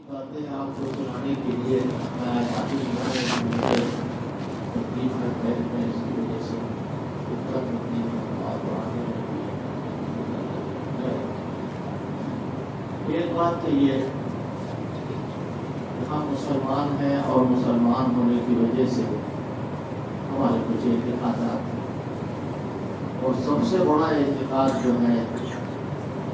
باتیں آپ کو سنانے کے لیے میں چاہتی ہوں تکلیف میں پھیل میں اس کی وجہ سے فطرت اتنی بات آنے لگی ہے۔ ایک بات تو یہ ہم مسلمان ہیں اور مسلمان ہونے کی وجہ سے ہمارے کچھ اعتقادات ہیں، اور سب سے بڑا اعتقاد جو ہے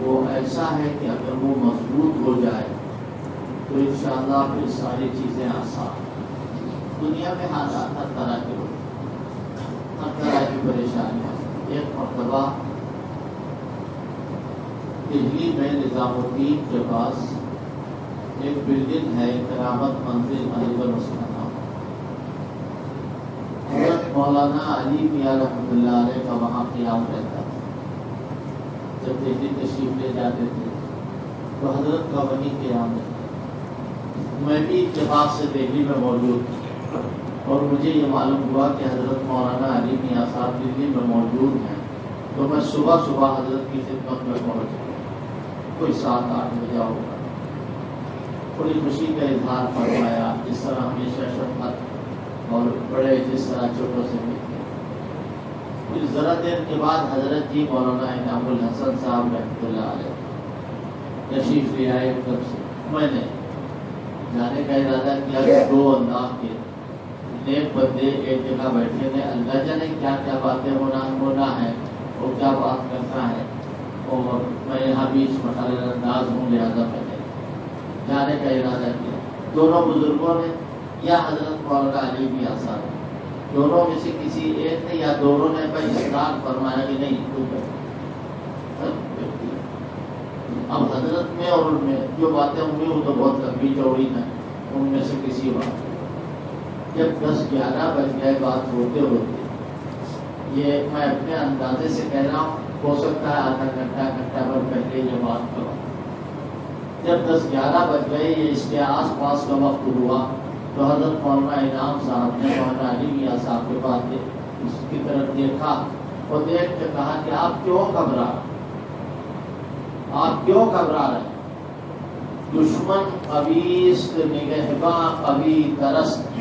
وہ ایسا ہے کہ اگر وہ مضبوط ہو جائے تو انشاءاللہ پھر ساری چیزیں آسان ہیں۔ دنیا میں حالات ہر طرح کے ہوتے ہیں، ہر طرح کی پریشانیاں۔ ایک مرتبہ دہلی میں نظام الدین کے پاس ایک بلڈنگ ہے، کرامت منزل علی گڑھ مسلمان، حضرت مولانا علی میاں رحمۃ اللہ علیہ کا وہاں قیام رہتا تھا۔ جب دہلی تشریف لے جاتے تھے تو حضرت کا وہیں قیام رہتا۔ میں بھی اتفاق سے دہلی میں موجود تھا اور مجھے یہ معلوم ہوا کہ حضرت مولانا علی میاں صاحب دہلی میں موجود ہیں، تو میں صبح صبح حضرت کی خدمت میں پہنچ گیا، کوئی 7-8 بجے ہوگا۔ بڑی خوشی کا اظہار فرمایا، جس طرح ہمیشہ شفقت اور بڑے جس طرح چھوٹوں سے ملتے۔ پھر ذرا دیر کے بعد حضرت جی مولانا انعام الحسن صاحب رحمۃ اللہ علیہ تشریف لے آئے طرف سے۔ میں نے جانے کا ارادہ کیا کہ 2 انداز کے نیک بندے ایک جگہ بیٹھے تھے، اللہ جانے کیا کیا باتیں ہونا ہے اور کیا بات کرنا ہے، اور میں یہاں بیچ مخالف انداز ہوں، لہٰذا میں نے جانے کا ارادہ کیا۔ دونوں بزرگوں نے یا حضرت مولانا علی میاں صاحب، دونوں میں سے کسی ایک نے یا دونوں نے اصرار فرمایا کہ نہیں تو اب حضرت میں اور ان میں جو باتیں ہوئی وہ تو بہت لمبی چوڑی ہیں، ان میں سے کسی بات جب 10-11 بج گئے بات ہوتے ہوتے، یہ میں اپنے اندازے سے کہہ رہا ہوں، ہو سکتا ہے آدھا گھنٹہ بھر پہلے یہ بات کرو۔ جب 10-11 بج گئے، یہ اس کے آس پاس کا وقت ہوا، تو حضرت مولانا انعام صاحب نے مولانا علی میاں صاحب کے پاس اس کی طرف دیکھا اور دیکھ کے کہا کہ آپ کیوں گھبرا رہے ہیں؟ آپ کیوں گھبرا رہے ہیں؟ دشمن قویس نگہباں قوی درست،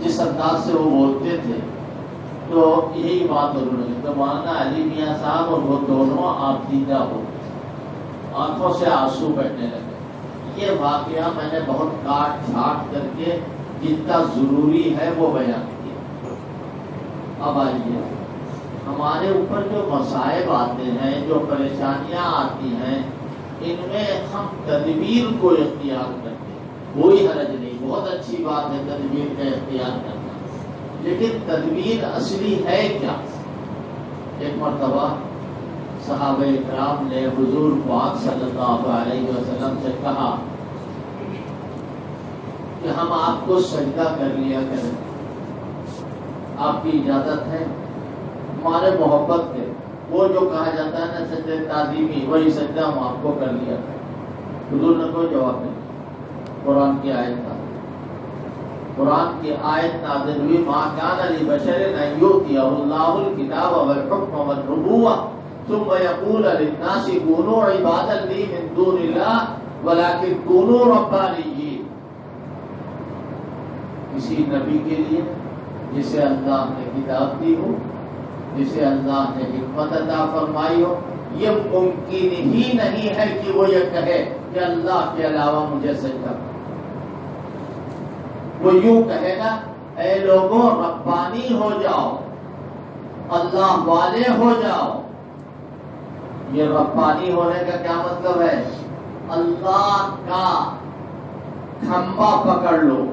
جس انداز سے وہ بولتے تھے، تو یہی بات انہوں نے، تو مولانا علی میاں صاحب اور وہ دونوں آپ دیدہ ہو گئے، آنکھوں سے آنسو بہنے لگے۔ یہ واقعہ میں نے بہت کاٹ چھاٹ کر کے جتنا ضروری ہے وہ بیان کیا۔ اب آئیے، ہمارے اوپر جو مصائب آتے ہیں، جو پریشانیاں آتی ہیں، ان میں ہم تدبیر کو اختیار کرتے ہیں، کوئی حرج نہیں، بہت اچھی بات ہے تدبیر کا اختیار کرنا، لیکن تدبیر اصلی ہے کیا؟ ایک مرتبہ صحابہ اکرام نے حضور پاک صلی اللہ علیہ وسلم سے کہا کہ ہم آپ کو سجدہ کر لیا کریں، آپ کی اجازت ہے؟ ہمارے محبت کے وہ جو کہا جاتا ہے نا سجدہ تعظیمی، وہی سجدہ ہم آپ کو کر لیا کریں۔ حضور نے کوئی جواب نہیں۔ قرآن کی آیت نازل ہوئی، ما کان لبشر ان یؤتیہ اللہ الکتاب والحکم والنبوۃ ثم یقول للناس کونوا عبادا لی من دون اللہ ولکن کونوا ربانیین۔ کسی نبی کے لیے جسے اللہ نے کتاب دی ہو، جسے اللہ نے حکمت عطا فرمائی ہو، یہ ممکن ہی نہیں ہے کہ وہ یہ کہے کہ اللہ کے علاوہ مجھے سجدہ کرو۔ وہ یوں کہے گا، اے لوگوں ربانی ہو جاؤ، اللہ والے ہو جاؤ۔ یہ ربانی ہونے کا کیا مطلب ہے؟ اللہ کا کھمبا پکڑ لو،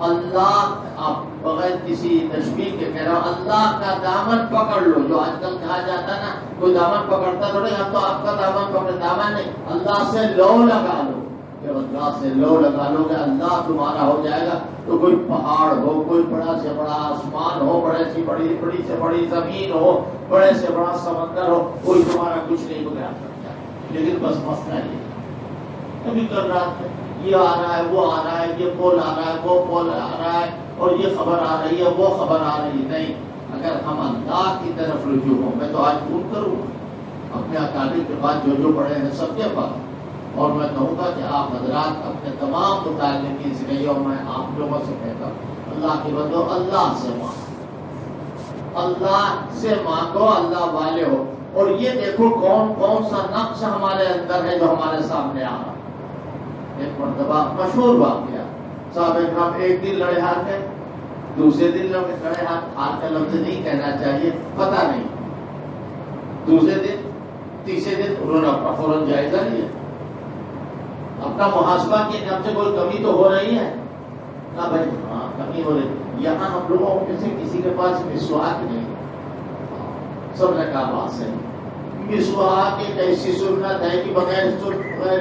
اللہ، آپ بغیر کسی تشبیہ کے کہہ رہا ہوں، اللہ کا دامن پکڑ لو۔ جو آج کل کہا جاتا ہے نا، کوئی دامن پکڑتا تھوڑے، ہم تو آپ کا دامن پکڑ، دامن نہیں، اللہ سے لو لگا لو۔ جب اللہ سے لو لگا لو گے، اللہ تمہارا ہو جائے گا، تو کوئی پہاڑ ہو، کوئی بڑا سے بڑا آسمان ہو، بڑی سے بڑی زمین ہو، بڑے سے بڑا سمندر ہو، کوئی تمہارا کچھ نہیں بگاڑ سکتا۔ لیکن بس مسئلہ یہ کبھی کر رات میں یہ آ رہا ہے، وہ آ رہا ہے، یہ پول آ رہا ہے، وہ پول آ رہا ہے، اور یہ خبر آ رہی ہے، وہ خبر آ رہی ہے۔ نہیں، اگر ہم اللہ کی طرف رجوع ہوں، میں تو آج فون کروں اپنے اکابر کے پاس جو پڑھے ہیں سب کے پاس، اور میں کہوں گا کہ آپ حضرات اپنے تمام متعلقین سے کہیے، اور میں آپ لوگوں سے کہتا ہوں، اللہ کے بندو اللہ سے مانگو، اللہ سے مانگو، اللہ والے ہو۔ اور یہ دیکھو کون کون سا نقش ہمارے اندر ہے جو ہمارے سامنے آ رہا ہے۔ ایک مرتبہ مشہور واقعہ، صاحب اکرام ایک دن لڑے ہاتھ ہے، دوسرے دن لڑے ہاتھ کا لفظ نہیں کہنا چاہیے، پتہ نہیں، دوسرے دن تیسرے دن انہوں نے اپنا فوراً جائزہ لیا، اپنا محاسبہ کیا کہ ہم سے کوئی کمی تو ہو رہی ہے نہ بھائی، ہاں کمی ہو رہی۔ یہاں ہم لوگوں میں سے کسی کے پاس مسواک نہیں، سب نے کہا بات صحیح، مسواک ایک ایسی سنت ہے کہ بغیر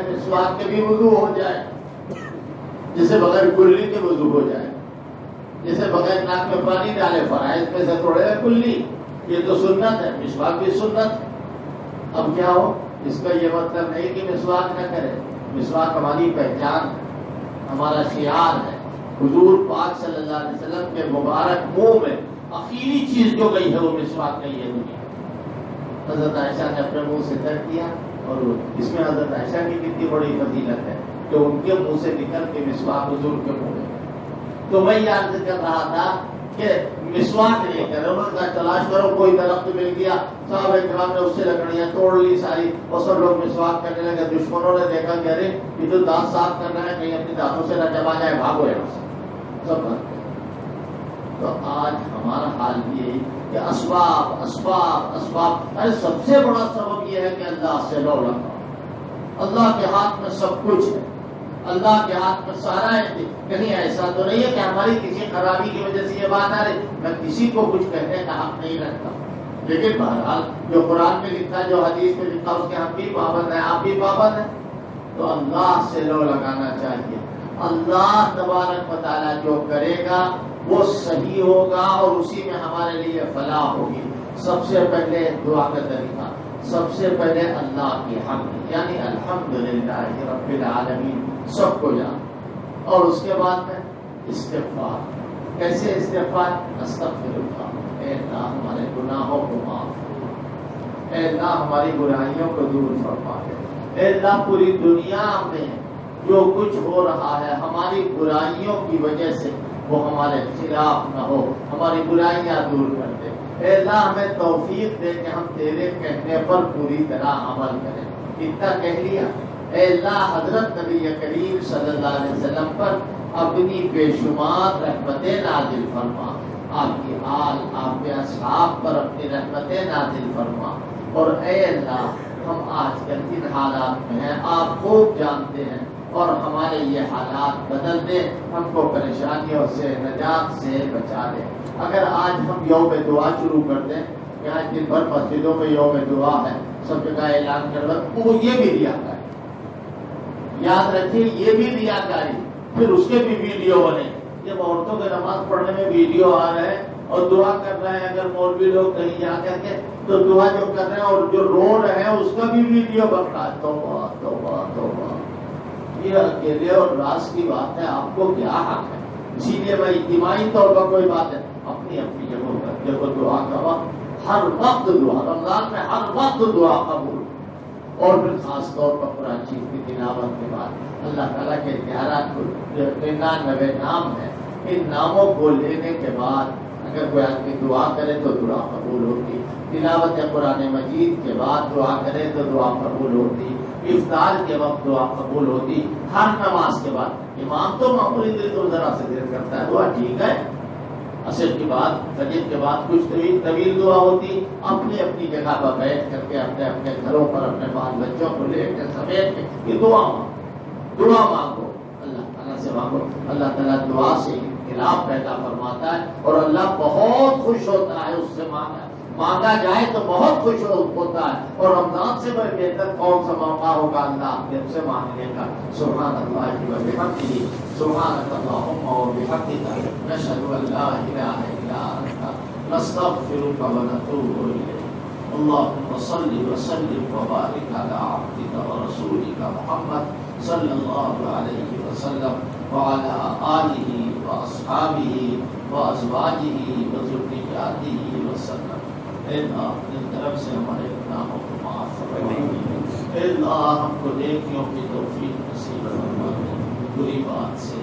مسواک کے بھی وضو ہو جائے، جیسے بغیر کلی کے وضو ہو جائے، جیسے بغیر ناک میں پانی ڈالے فرائض میں سے تھوڑے کلی، یہ تو سنت ہے، مسواک بھی سنت ہے۔ اب کیا ہو، اس کا یہ مطلب نہیں کہ مسواک نہ کرے، مسواک ہماری پہچان ہے، ہمارا شعار ہے۔ حضور پاک صلی اللہ علیہ وسلم کے مبارک منہ میں آخری چیز جو گئی ہے وہ مسواک نہیں ہے دنیا۔ حضرت عائشہ نے اپنے منہ سے ترک کیا، اور اس میں حضرت عائشہ کی کتنی بڑی فضیلت ہے کہ ان کے منہ سے نکل کے مسواک حضور کے منہ میں۔ تو میں یہ عرض کر رہا تھا کہ مسواک نہیں کرے، انہوں نے کہا تلاش کرو، کوئی درخت مل گیا، صحابہ کرام نے اس سے لکڑیاں توڑ لی ساری، اور سب لوگ مسواک کرنے لگے۔ دشمنوں نے دیکھا کہ ارے یہ تو دانت صاف کر رہا ہے، کہیں اپنی دانتوں سے نہ چبا جائے، بھاگو یہاں سے، سب بھاگ گئے۔ تو آج ہمارا حال یہ ہے کہ اسباب اسباب اسباب، ارے سب سے بڑا سبب یہ ہے کہ اللہ سے لو لگا، اللہ کے ہاتھ میں سب کچھ ہے، اللہ کے ہاتھ میں سارا ہے۔ کہیں ایسا تو نہیں ہے کہ ہماری کسی خرابی کی وجہ سے یہ بات آ رہی، میں کسی کو کچھ کہنے کا حق نہیں رکھتا، لیکن بہرحال جو قرآن میں لکھا، جو حدیث میں لکھا، اس کے ہم بھی پابند ہیں، آپ بھی پابند ہیں۔ تو اللہ سے لو لگانا چاہیے، اللہ تبارک و تعالیٰ جو کرے گا وہ صحیح ہوگا، اور اسی میں ہمارے لیے فلاح ہوگی۔ سب سے پہلے دعا کا طریقہ، سب سے پہلے اللہ کی حمد، یعنی الحمدللہ رب العالمین، سب کو یاد، اور اس کے بعد میں استغفار۔ کیسے استغفار؟ استغفر اللہ، اے اللہ ہمارے گناہوں کو معاف، اے اللہ ہماری برائیوں کو دور فرما دے، اے اللہ پوری دنیا میں جو کچھ ہو رہا ہے ہماری برائیوں کی وجہ سے وہ ہمارے خلاف نہ ہو، ہماری برائیاں دور کر دے، اے اللہ ہمیں توفیق دے کہ ہم تیرے کہنے پر پوری طرح عمل کریں۔ اتنا کہہ لیا، اے اللہ حضرت نبی کریم صلی اللہ علیہ وسلم پر اپنی بے شمار رحمتیں نازل فرما، آپ کی آل، آپ کے اصحاب پر اپنی رحمتیں نازل فرما۔ اور اے اللہ ہم آج کل کن حالات میں ہیں آپ خوب جانتے ہیں، اور ہمارے یہ حالات بدل دے، ہم کو پریشانیوں سے نجات سے بچا دے۔ اگر آج ہم یوم دعا شروع کر دیں کہ آج دن بھر مسجدوں میں یوم دعا ہے، سب جگہ اعلان کر دیں، وہ یہ بھی ریاکاری، یاد رکھیے یہ بھی ریاکاری، پھر اس کے بھی ویڈیو بنے۔ جب عورتوں کے نماز پڑھنے میں ویڈیو آ رہے ہیں اور دعا کر رہے ہیں، اگر مولوی لوگ کہیں جا کر کے تو دعا جو کر رہے ہیں اور جو رو رہے ہیں اس کا بھی ویڈیو بن رہا ہے۔ توبہ توبہ توبہ، یہ اکیلے اور راز کی بات ہے، آپ کو کیا حق ہے؟ اسی لیے میں اجتماعی طور پر کوئی بات ہے، اپنی اپنی جگہوں پر جب دعا کا وقت، ہر وقت دعا، رمضان میں ہر وقت دعا قبول، اور پھر خاص طور پر قرآن شریف کی تلاوت کے بعد اللہ تعالیٰ کے 99 نام ہیں، ان ناموں کو لینے کے بعد اگر کوئی آدمی دعا کرے تو دعا قبول ہوتی، تلاوت قرآن مجید کے بعد دعا کرے تو دعا قبول ہوتی، افطار کے وقت دعا قبول ہوتی، ہر نماز کے بعد۔ امام تو معمولی دل کو ذرا سے ذکر کرتا ہے، دعا ٹھیک ہے، عصر کے بعد، فجر کے بعد کچھ طویل دعا ہوتی، اپنی اپنی جگہ پر بیٹھ کر کے اپنے اپنے گھروں پر اپنے بال بچوں کو لے کے سمیٹ کے یہ دعا مانگو، اللہ تعالیٰ سے مانگو۔ اللہ تعالیٰ دعا سے انقلاب پیدا فرماتا ہے، اور اللہ بہت خوش ہوتا ہے اس سے مانگا جائے تو بہت خوش ہوتا ہے، اور رمضان سے بہتر کون سا موقع ہوگا اللہ آپ سے مانگنے کا۔ سبحان اللہ و بحمدہ، سبحانک اللہم و بحمدک، نشہد ان لا الہ الا انت، نستغفرک و نتوب الیک۔ اللہم صل وسلم وبارک علی عبدک و رسولک محمد صلی اللہ علیہ وسلم وعلی آلہ واصحابہ وازواجہ وذریاتہ وسلم۔ اے اللہ اپنی طرف سے ہمارے گناہوں کو معاف فرما۔ اے اللہ ہم کو نیکیوں کی توفیق نصیب فرما دے، بری بات سے،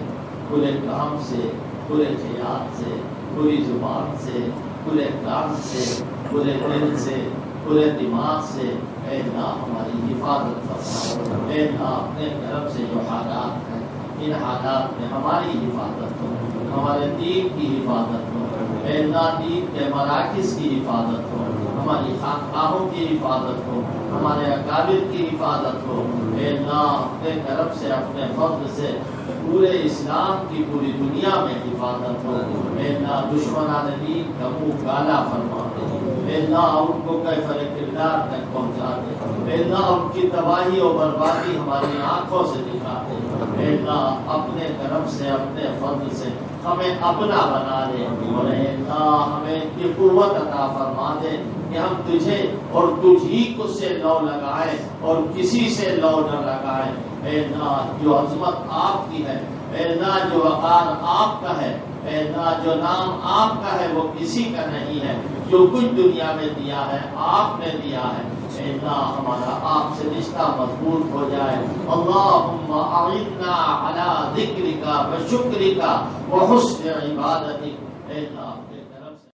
برے کام سے، برے خیال سے، بری زبان سے، برے کام سے، برے دل سے، برے دماغ سے اے اللہ ہماری حفاظت فرما۔ اے اللہ اپنے کرم سے جو حالات ہیں ان حالات میں ہماری حفاظت ہو، ہمارے دین کی حفاظت ہو، اے اللہ دین کے مراکز کی حفاظت ہو، ہماری خانقاہوں کی حفاظت ہو، ہمارے اکابر کی حفاظت ہو۔ اے اللہ اپنے کرم سے اپنے فضل سے پورے اسلام کی پوری دنیا میں حفاظت ہو۔ اے اللہ دشمنان دین کا منہ کالا فرما دے، اے اللہ ان کو کیفر کردار تک پہنچا دے، اے اللہ ان کی تباہی اور بربادی ہماری آنکھوں سے دکھا دے۔ اے اللہ اپنے کرم سے اپنے فضل سے ہمیں اپنا بنا دے، اور اے اللہ ہمیں یہ قوت عطا فرما دے کہ ہم تجھے اور تجھ ہی کو سے لو لگائے اور کسی سے لو نہ لگائے۔ اے اللہ جو عظمت آپ کی ہے، اے اللہ جو وقار آپ کا ہے، اے اللہ جو نام آپ کا ہے وہ کسی کا نہیں ہے، جو کچھ دنیا میں دیا ہے آپ نے دیا ہے۔ اے اللہ ہمارا آپ سے رشتہ مضبوط ہو جائے۔ اللہم اعنا علی ذکرک و شکرک و حسن عبادتک۔ اے اللہ